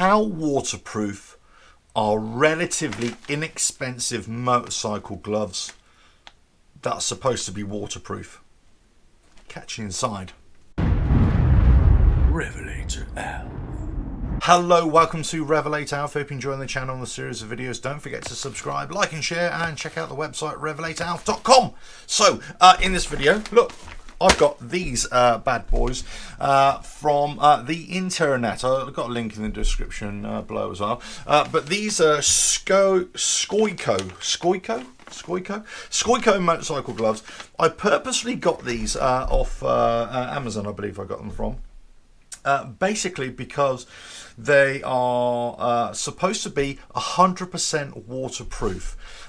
How waterproof are relatively inexpensive motorcycle gloves that are supposed to be waterproof? Catch you inside. RevelatorAlf. Hello, welcome to RevelatorAlf. Hope you're enjoying the channel and the series of videos. Don't forget to subscribe, like and share, and check out the website RevelatorAlf.com. So, in this video, look, I've got these bad boys from the internet. I've got a link in the description below as well. But these are Scoyco motorcycle gloves. I purposely got these off Amazon, I believe I got them from. Basically because they are supposed to be 100% waterproof,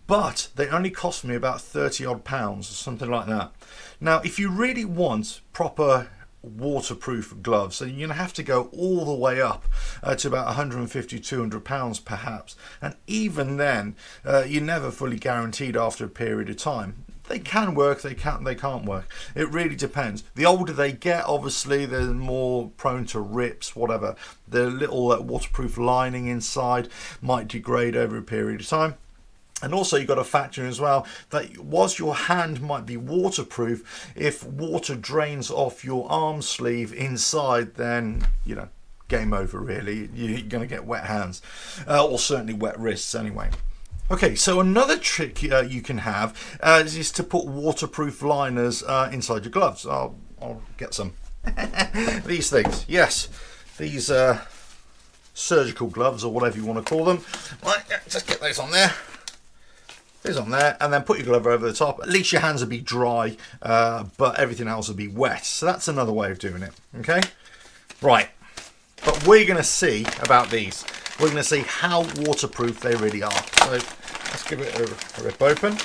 but they only cost me about 30 odd pounds or something like that. Now, if you really want proper waterproof gloves, then you're going to have to go all the way up to about 150, 200 pounds perhaps. And even then, you're never fully guaranteed after a period of time. They can work, they can't work. It really depends. The older they get, obviously, they're more prone to rips, whatever. The little waterproof lining inside might degrade over a period of time. And also you've got to factor in as well that whilst your hand might be waterproof, if water drains off your arm sleeve inside, then, you know, game over really. You're going to get wet hands, or certainly wet wrists anyway. Okay, so another trick you can have is to put waterproof liners inside your gloves. I'll get some. These things, yes. These surgical gloves, or whatever you want to call them. Right, yeah, just get those on there. These on there, and then put your glove over the top. At least your hands will be dry, but everything else will be wet. So that's another way of doing it, okay? Right, but we're going to see about these. We're going to see how waterproof they really are. So let's give it a rip open.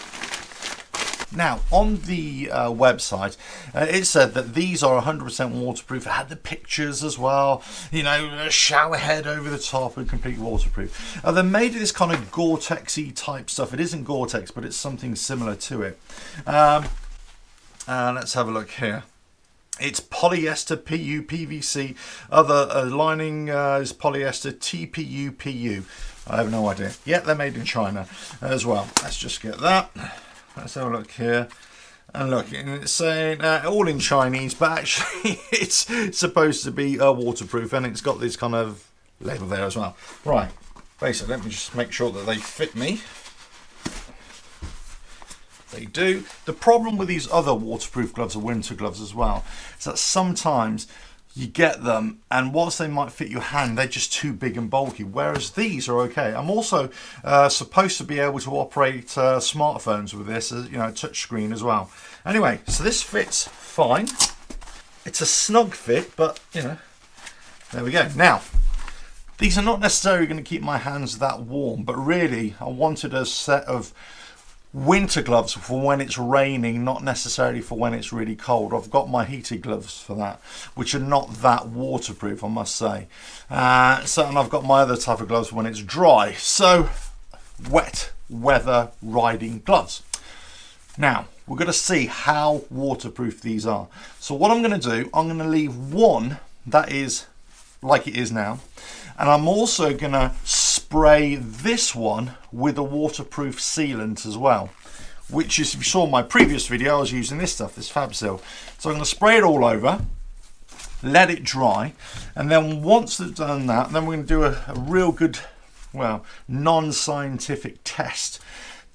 Now, on the website, it said that these are 100% waterproof. It had the pictures as well, you know, a shower head over the top and completely waterproof. They're made of this kind of Gore-Tex-y type stuff. It isn't Gore-Tex, but it's something similar to it. Let's have a look here. It's polyester, PU, PVC. Other lining is polyester, TPU, PU. I have no idea. Yeah, they're made in China as well. Let's just get that. Let's have a look here. And look, it's saying all in Chinese, but actually it's supposed to be waterproof, and it's got this kind of label there as well. Right, basically, let me just make sure that they fit me. They do. The problem with these other waterproof gloves or winter gloves as well is that sometimes you get them, and whilst they might fit your hand, they're just too big and bulky, whereas these are okay. I'm also supposed to be able to operate smartphones with this, you know, touch screen as well. Anyway, so this fits fine. It's a snug fit, but, you know, there we go. Now, these are not necessarily going to keep my hands that warm, but really I wanted a set of winter gloves for when it's raining, not necessarily for when it's really cold. I've got my heated gloves for that, which are not that waterproof, I must say. And I've got my other type of gloves when it's dry. So, wet weather riding gloves. Now, we're going to see how waterproof these are. So what I'm going to do, I'm going to leave one that is like it is now. And I'm also going to spray this one with a waterproof sealant as well, which is, if you saw my previous video, I was using this stuff, this Fab Seal. So I'm going to spray it all over, let it dry, and then once it's done that, then we're going to do a real good, well, non-scientific test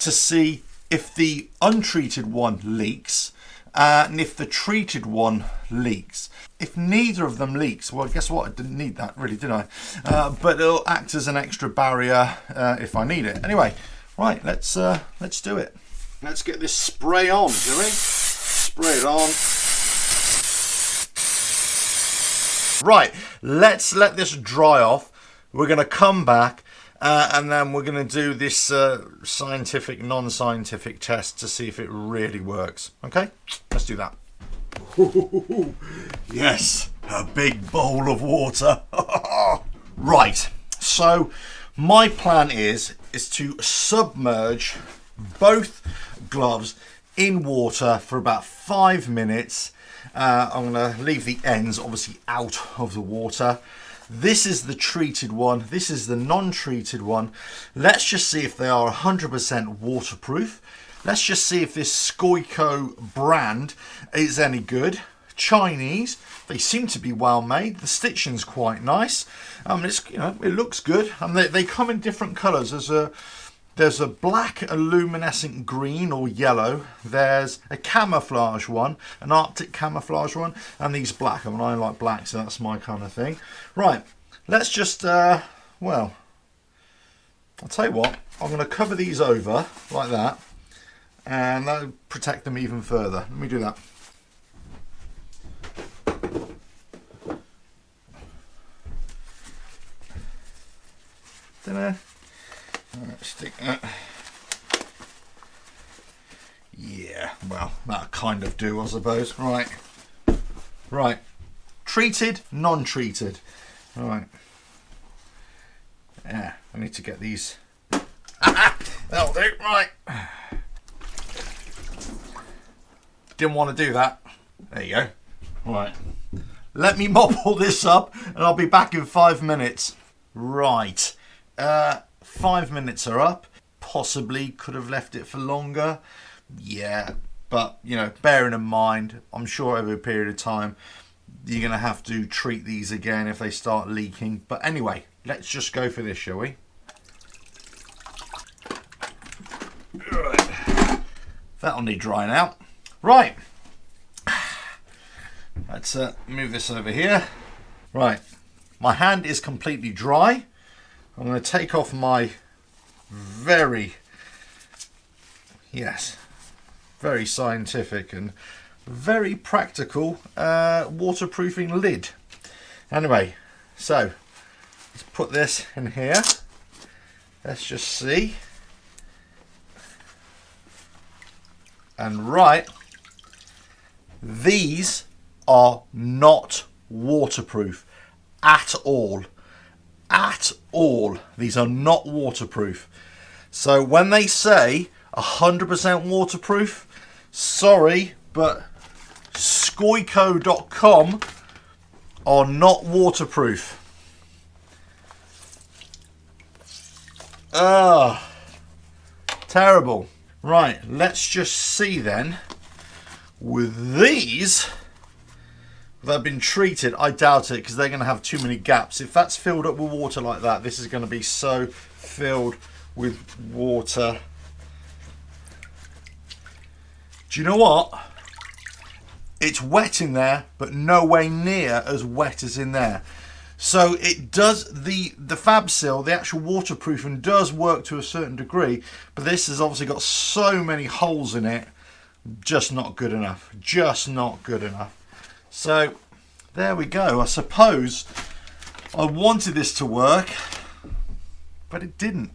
to see if the untreated one leaks and if the treated one leaks. If neither of them leaks, well, guess what? I didn't need that, really, did I? But it'll act as an extra barrier if I need it. Anyway, right, let's do it. Let's get this spray on, shall we? Spray it on. Right, let's let this dry off. We're going to come back and then we're going to do this scientific, non-scientific test to see if it really works. Okay, let's do that. Yes, a big bowl of water. Right, so my plan is to submerge both gloves in water for about 5 minutes. I'm going to leave the ends obviously out of the water, This is the treated one. This is the non-treated one. Let's just see if they are 100% waterproof. Let's just see if this Scoyco brand is any good. Chinese. They seem to be well made. The stitching's quite nice. It's, you know, it looks good. And they come in different colours. There's a black, a luminescent green or yellow. There's a camouflage one, an Arctic camouflage one, and these black. I mean, I like black, so that's my kind of thing. Right, let's just, well, I'll tell you what, I'm going to cover these over like that, and that'll protect them even further. Let me do that. Dunno. Stick that. Yeah, well, that'll kind of do, I suppose. Right. Treated, non-treated. Right. Yeah, I need to get these. That'll do. Right. Didn't want to do that. There you go. Right. Let me mop all this up, and I'll be back in 5 minutes. Right. 5 minutes are up. Possibly could have left it for longer. Yeah, but you know, bearing in mind, I'm sure over a period of time you're going to have to treat these again if they start leaking. But anyway, let's just go for this, shall we? Right. That'll need drying out. Right. Let's move this over here. Right. My hand is completely dry. I'm going to take off my very scientific and very practical waterproofing lid. Anyway, so let's put this in here. Let's just see. And right, these are not waterproof at all. At all. These are not waterproof. So when they say 100% waterproof, sorry, but Scoyco.com are not waterproof. Terrible. Right, let's just see then. With these, they've been treated. I doubt it, because they're going to have too many gaps. If that's filled up with water like that, this is going to be so filled with water. Do you know what? It's wet in there, but nowhere near as wet as in there. So it does, the fab seal, the actual waterproofing does work to a certain degree, but this has obviously got so many holes in it, just not good enough. Just not good enough. So there we go. I suppose I wanted this to work, but it didn't.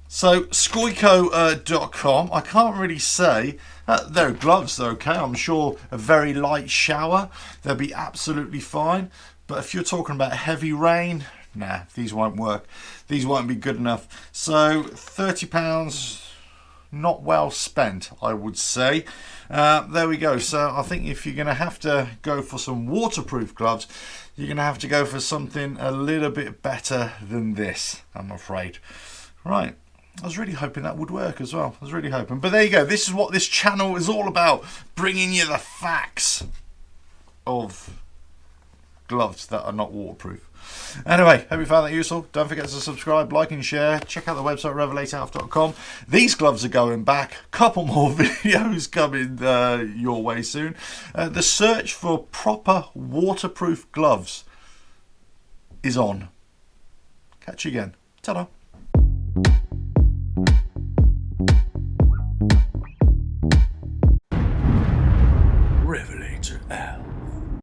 So Scoyco.com, I can't really say. They're gloves, they're okay. I'm sure a very light shower, they'll be absolutely fine. But if you're talking about heavy rain, nah, these won't work. These won't be good enough. So £30, not well spent, I would say. There we go. So I think if you're going to have to go for some waterproof gloves, you're going to have to go for something a little bit better than this, I'm afraid. Right. I was really hoping that would work as well. I was really hoping. But there you go. This is what this channel is all about. Bringing you the facts of gloves that are not waterproof. Anyway, hope you found that useful. Don't forget to subscribe, like and share. Check out the website RevelatorAlf.com. These gloves are going back. Couple more videos coming your way soon. The search for proper waterproof gloves is on. Catch you again. Ta-da.